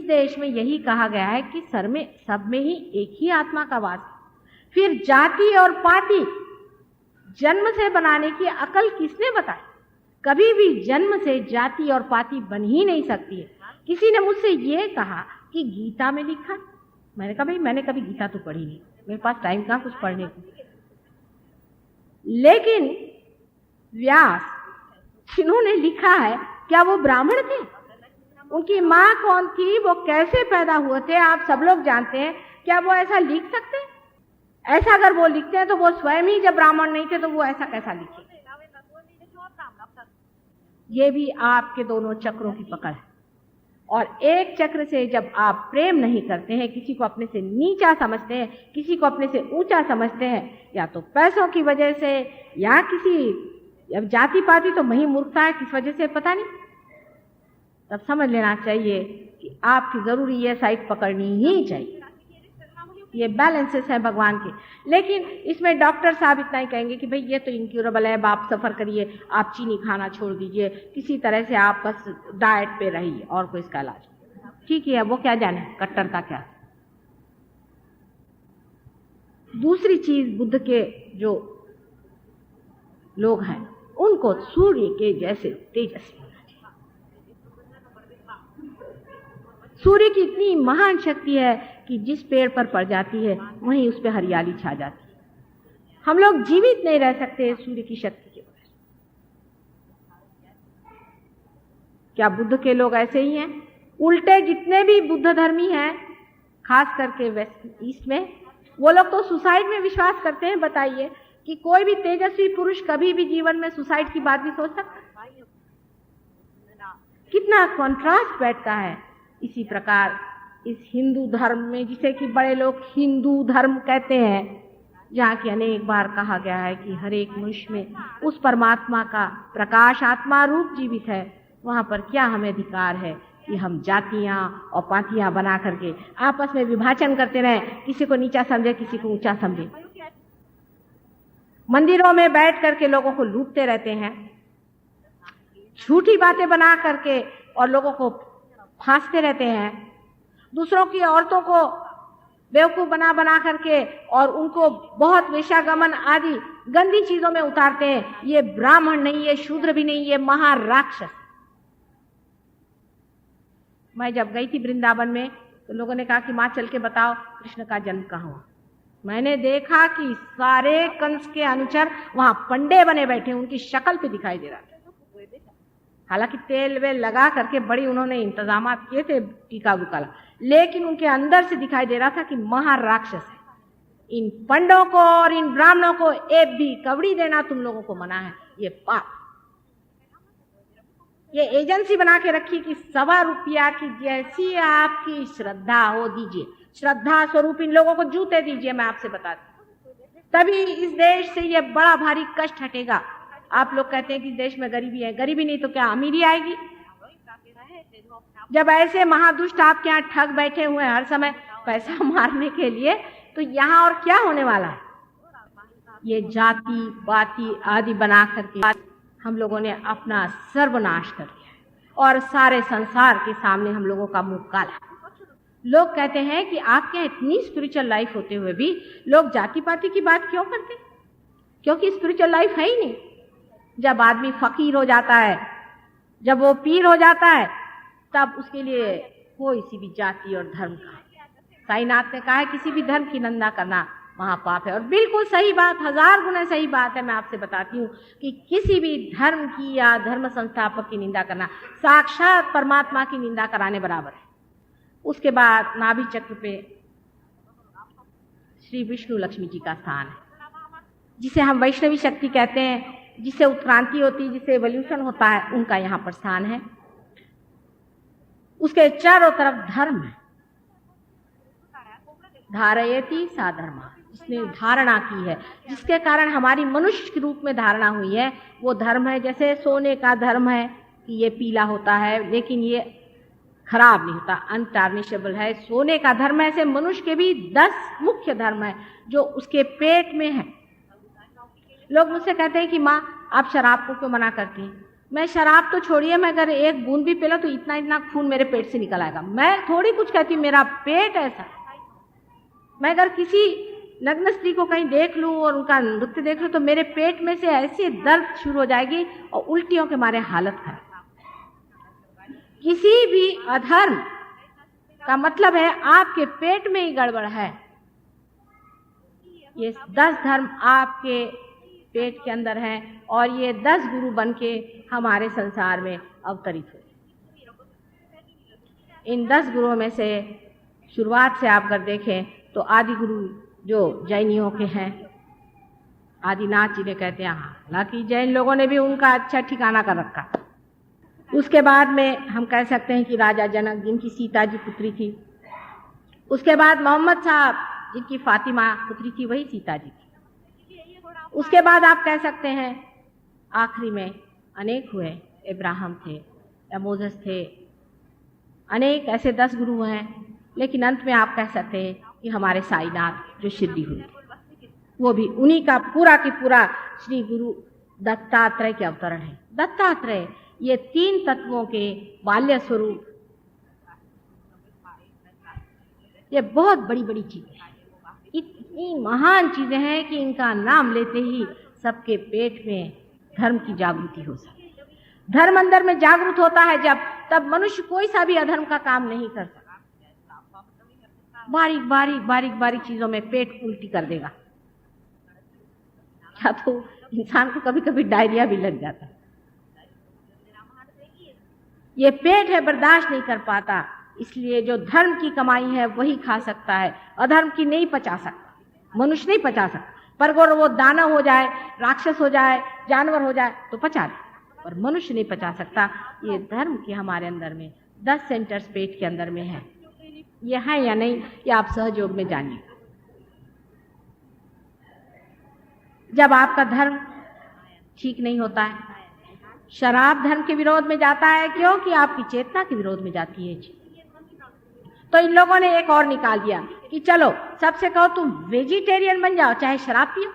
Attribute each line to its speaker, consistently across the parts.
Speaker 1: देश में यही कहा गया है कि सब में ही एक ही आत्मा का वास है। फिर जाति और पाति जन्म से बनाने की अकल किसने बताई? कभी भी जन्म से जाति और पाति बन ही नहीं सकती है। किसी ने मुझसे ये कहा कि गीता में लिखा, मैंने कहा भाई मैंने कभी गीता तो पढ़ी नहीं, मेरे पास टाइम कहाँ कुछ पढ़ने को। लेकिन व्यास जिन्होंने लिखा है, क्या वो ब्राह्मण थे? उनकी माँ कौन थी? वो कैसे पैदा हुए थे? आप सब लोग जानते हैं। क्या वो ऐसा लिख सकते हैं? ऐसा अगर वो लिखते हैं तो वो स्वयं ही जब ब्राह्मण नहीं थे तो वो ऐसा कैसा लिखे? ये भी आपके दोनों चक्रों की पकड़ है। और एक चक्र से जब आप प्रेम नहीं करते हैं, किसी को अपने से नीचा समझते हैं, किसी को अपने से ऊंचा समझते हैं, या तो पैसों की वजह से या किसी जाति पाति, तो वही मूर्खता है, किस वजह से पता नहीं, तब समझ लेना चाहिए कि आपकी जरूरी ये साइड पकड़नी ही चाहिए। ये बैलेंसेस है भगवान के। लेकिन इसमें डॉक्टर साहब इतना ही कहेंगे कि भाई ये तो इनक्यूरेबल है, आप सफर करिए, आप चीनी खाना छोड़ दीजिए, किसी तरह से आप बस डाइट पे रहिए और कोई इसका इलाज। ठीक है, वो क्या जाने कट्टरता क्या। दूसरी चीज, बुद्ध के जो लोग हैं उनको सूर्य के जैसे तेजस्वी, सूर्य की इतनी महान शक्ति है कि जिस पेड़ पर पड़ जाती है वहीं उस पर हरियाली छा जाती है। हम लोग जीवित नहीं रह सकते सूर्य की शक्ति के बगैर। क्या बुद्ध के लोग ऐसे ही हैं? उल्टे जितने भी बुद्ध धर्मी हैं, खास करके वेस्ट ईस्ट में, वो लोग तो सुसाइड में विश्वास करते हैं। बताइए कि कोई भी तेजस्वी पुरुष कभी भी जीवन में सुसाइड की बात भी सोच सकता है? कितना कॉन्ट्रास्ट बैठता है। इसी प्रकार इस हिंदू धर्म में, जिसे कि बड़े लोग हिंदू धर्म कहते हैं, जहाँ की अनेक बार कहा गया है कि हर एक मनुष्य में उस परमात्मा का प्रकाश आत्मा रूप जीवित है, वहाँ पर क्या हमें अधिकार है कि हम जातियां और पातियां बना करके आपस में विभाजन करते रहें, किसी को नीचा समझे, किसी को ऊंचा समझे। मंदिरों में बैठ करके लोगों को लूटते रहते हैं, झूठी बातें बना करके और लोगों को फांसते रहते हैं, दूसरों की औरतों को बेवकूफ बना बना करके और उनको बहुत वेश्यागमन आदि गंदी चीजों में उतारते हैं। ये ब्राह्मण नहीं, ये शूद्र भी नहीं, ये महाराक्षस। मैं जब गई थी वृंदावन में तो लोगों ने कहा कि माँ चल के बताओ कृष्ण का जन्म कहाँ हुआ। मैंने देखा कि सारे कंस के अनुचर वहां पंडे बने बैठे, उनकी शक्ल पे दिखाई दे रहा था। हालांकि तेल वेल लगा करके बड़ी उन्होंने इंतजाम किए थे, टीका बुकाला, लेकिन उनके अंदर से दिखाई दे रहा था कि महाराक्षस है। इन पंडों को और इन ब्राह्मणों को एक भी कवड़ी देना तुम लोगों को मना है, ये पाप। ये एजेंसी बना के रखी कि 1.25 रुपया की जैसी आपकी श्रद्धा हो दीजिए, श्रद्धा स्वरूप इन लोगों को जूते दीजिए। मैं आपसे बताती हूँ, तभी इस देश से ये बड़ा भारी कष्ट हटेगा। आप लोग कहते हैं कि देश में गरीबी है, गरीबी नहीं तो क्या अमीरी आएगी? जब ऐसे महादुष्ट आपके यहाँ ठग बैठे हुए हैं हर समय पैसा मारने के लिए, तो यहाँ और क्या होने वाला है? ये जाति बाति आदि बना करके हम लोगों ने अपना सर्वनाश कर दिया और सारे संसार के सामने हम लोगों का मुंह काला। लोग कहते हैं कि आपके यहाँ इतनी स्पिरिचुअल लाइफ होते हुए भी लोग जाति पाति की बात क्यों करते? क्योंकि स्पिरिचुअल लाइफ है ही नहीं। जब आदमी फकीर हो जाता है, जब वो पीर हो जाता है, तब उसके लिए कोई सी भी जाति और धर्म का, साईनाथ ने कहा है किसी भी धर्म की निंदा करना महापाप है। और बिल्कुल सही बात, 1000 गुना सही बात है। मैं आपसे बताती हूँ कि किसी भी धर्म की या धर्म संस्थापक की निंदा करना साक्षात परमात्मा की निंदा कराने बराबर है। उसके बाद नाभि चक्र पे श्री विष्णु लक्ष्मी जी का स्थान है, जिसे हम वैष्णवी शक्ति कहते हैं, जिससे उत्क्रांति होती है, जिससे एवोल्यूशन होता है, उनका यहाँ पर स्थान है। उसके चारों तरफ धर्म है। धारयति सा धर्मा, जिसने धारणा की है, जिसके कारण हमारी मनुष्य के रूप में धारणा हुई है, वो धर्म है। जैसे सोने का धर्म है कि ये पीला होता है लेकिन ये खराब नहीं होता, अनटार्निशेबल है, सोने का धर्म है। ऐसे मनुष्य के भी 10 मुख्य धर्म है जो उसके पेट में है। लोग मुझसे कहते हैं कि माँ आप शराब को क्यों मना करती हैं? मैं शराब तो छोड़िए, मैं अगर एक बूंद भी पी लो तो इतना इतना खून मेरे पेट से निकल आएगा। मैं थोड़ी कुछ कहती, मेरा पेट ऐसा। मैं अगर किसी नग्न स्त्री को कहीं देख लूं और उनका नृत्य देख लूं तो मेरे पेट में से ऐसी दर्द शुरू हो जाएगी और उल्टियों के मारे हालत खराब। किसी भी अधर्म का मतलब है आपके पेट में ही गड़बड़ है। ये 10 धर्म आपके पेट के अंदर हैं और ये 10 गुरु बन के हमारे संसार में अवतरित हुए। इन 10 गुरुओं में से शुरुआत से आप अगर देखें तो आदि गुरु जो जैनियों के हैं, आदिनाथ जी ने कहते हैं, हालांकि जैन लोगों ने भी उनका अच्छा ठिकाना कर रखा। उसके बाद में हम कह सकते हैं कि राजा जनक जिनकी सीता जी पुत्री थी, उसके बाद मोहम्मद साहब जिनकी फातिमा पुत्री थी वही सीता जी थी। उसके बाद आप कह सकते हैं आखिरी में अनेक हुए, इब्राहिम थे या मोसेस थे, अनेक ऐसे 10 गुरु हैं। लेकिन अंत में आप कह सकते हैं कि हमारे साईनाथ जो शिरडी हुए वो भी उन्हीं का पूरा की पूरा श्री गुरु दत्तात्रेय के अवतरण है। दत्तात्रेय ये 3 तत्वों के बाल्य स्वरूप, ये बहुत बड़ी बड़ी चीजें हैं, इतनी महान चीजें हैं कि इनका नाम लेते ही सबके पेट में धर्म की जागृति हो सकती। धर्म अंदर में जागृत होता है जब, तब मनुष्य कोई सा भी अधर्म का काम नहीं कर सकता। बारीक बारीक बारीक बारीक चीजों में पेट उल्टी कर देगा, या तो इंसान को कभी कभी डायरिया भी लग जाता है। ये पेट है, बर्दाश्त नहीं कर पाता, इसलिए जो धर्म की कमाई है वही खा सकता है, अधर्म की नहीं पचा सकता। मनुष्य नहीं पचा सकता, पर अगर वो दानव हो जाए, राक्षस हो जाए, जानवर हो जाए तो पचा ले, पर मनुष्य नहीं पचा सकता। ये धर्म के हमारे अंदर में 10 सेंटर्स पेट के अंदर में है। ये है या नहीं, ये आप सहयोग में जानिए। जब आपका धर्म ठीक नहीं होता है, शराब धर्म के विरोध में जाता है, क्योंकि आपकी चेतना के विरोध में जाती है। तो इन लोगों ने एक और निकाल दिया कि चलो सबसे कहो तुम वेजिटेरियन बन जाओ, चाहे शराब पियो।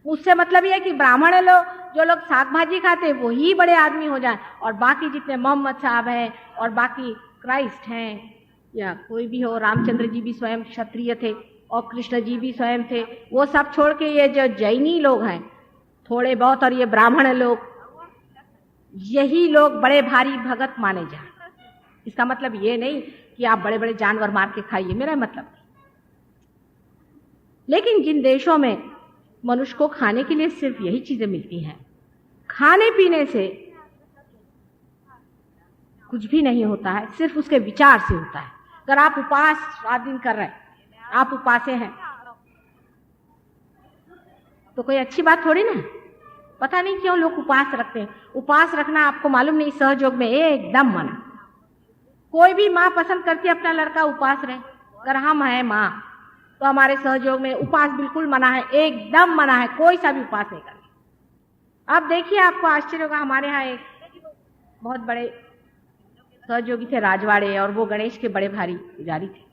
Speaker 1: उससे मतलब यह है कि ब्राह्मण लोग, जो लोग साग भाजी खाते वो ही बड़े आदमी हो जाएं, और बाकी जितने मोहम्मद साहब हैं और बाकी क्राइस्ट हैं या कोई भी हो, रामचंद्र जी भी स्वयं क्षत्रिय थे और कृष्ण जी भी स्वयं थे, वो सब छोड़ के ये जो जैनी लोग हैं थोड़े बहुत और ये ब्राह्मण लोग, यही लोग बड़े भारी भगत माने जाए। इसका मतलब ये नहीं कि आप बड़े बड़े जानवर मार के खाइए, मेरा मतलब नहीं। लेकिन जिन देशों में मनुष्य को खाने के लिए सिर्फ यही चीजें मिलती हैं, खाने पीने से कुछ भी नहीं होता है, सिर्फ उसके विचार से होता है। अगर आप उपवास 7 दिन कर रहे हैं, आप उपासे हैं, तो कोई अच्छी बात थोड़ी ना। पता नहीं क्यों लोग उपवास रखते हैं। उपवास रखना आपको मालूम नहीं, सहयोग में एकदम मना। कोई भी माँ पसंद करती है अपना लड़का उपवास रहे। अगर हम हैं माँ तो हमारे सहयोग में उपवास बिल्कुल मना है, एकदम मना है, कोई सा भी उपवास नहीं करना। अब देखिए आपको आश्चर्य होगा, हमारे यहाँ एक बहुत बड़े सहयोगी थे राजवाड़े, और वो गणेश के बड़े भारी पुजारी थे,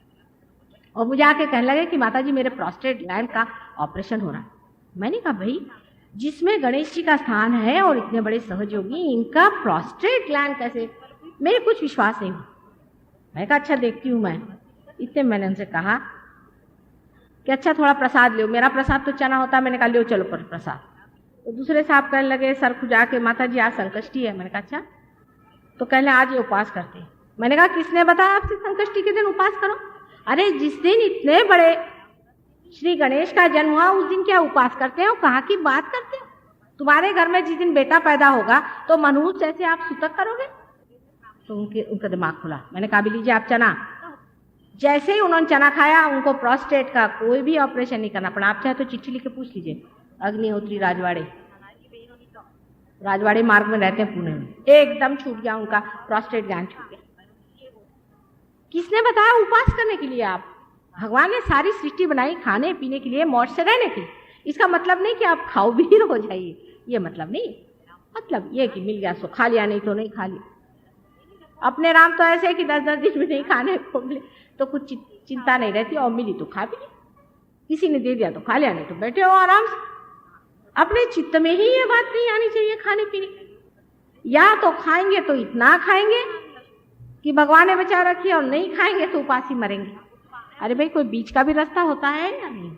Speaker 1: और मुझे आके कहने लगे कि माता जी मेरे प्रोस्टेट ग्लैंड का ऑपरेशन हो रहा है। मैंने कहा भाई जिसमें गणेश जी का स्थान है और इतने बड़े सहयोगी, इनका प्रोस्टेट ग्लैंड कैसे? मेरे कुछ विश्वास नहीं हुआ। मैं कहा अच्छा देखती हूँ मैं। इतने मैंने उनसे कहा कि अच्छा थोड़ा प्रसाद लो। मेरा प्रसाद तो चना होता है। मैंने कहा लो चलो पर प्रसाद। तो दूसरे साहब कहने लगे सर खुजा के, माता जी आज संकष्टी है। मैंने कहा अच्छा, तो कहने आज ये उपवास करते हैं। मैंने कहा किसने बताया आपसे संकष्टी के दिन उपवास करो? अरे जिस दिन इतने बड़े श्री गणेश का जन्म हुआ उस दिन क्या उपवास करते हो? कहाँ की बात करते हो? तुम्हारे घर में जिस दिन बेटा पैदा होगा तो मनुष्य जैसे आप सूतक करोगे? तो उनका दिमाग खुला। मैंने कहा भी लीजिए आप चना। जैसे ही उन्होंने चना खाया उनको प्रोस्टेट का कोई भी ऑपरेशन नहीं करना पड़ा। आप चाहे तो चिट्ठी लिख के पूछ लीजिए, अग्निहोत्री राजवाड़े मार्ग में रहते हैं पुणे में, एकदम छूट गया उनका प्रोस्टेट ग्लैंड छूट गया। किसने बताया उपवास करने के लिए? आप भगवान ने सारी सृष्टि बनाई खाने पीने के लिए, मौज से रहने के लिए। इसका मतलब नहीं कि आप खाओ भी हो जाइए, ये मतलब नहीं। मतलब ये कि मिल गया सो खा लिया, नहीं तो नहीं खा लिया। अपने राम तो ऐसे है कि 10-10 दिन में नहीं खाने को मिले तो कुछ चिंता नहीं रहती, और मिली तो खा भी ली। किसी ने दे दिया तो खा लिया, नहीं तो बैठे हो आराम से। अपने चित्त में ही ये बात नहीं आनी चाहिए खाने पीने। या तो खाएंगे तो इतना खाएंगे कि भगवान ने बचा रखी है, और नहीं खाएंगे तो उपास ही मरेंगे। अरे भाई, कोई बीच का भी रास्ता होता है या नहीं?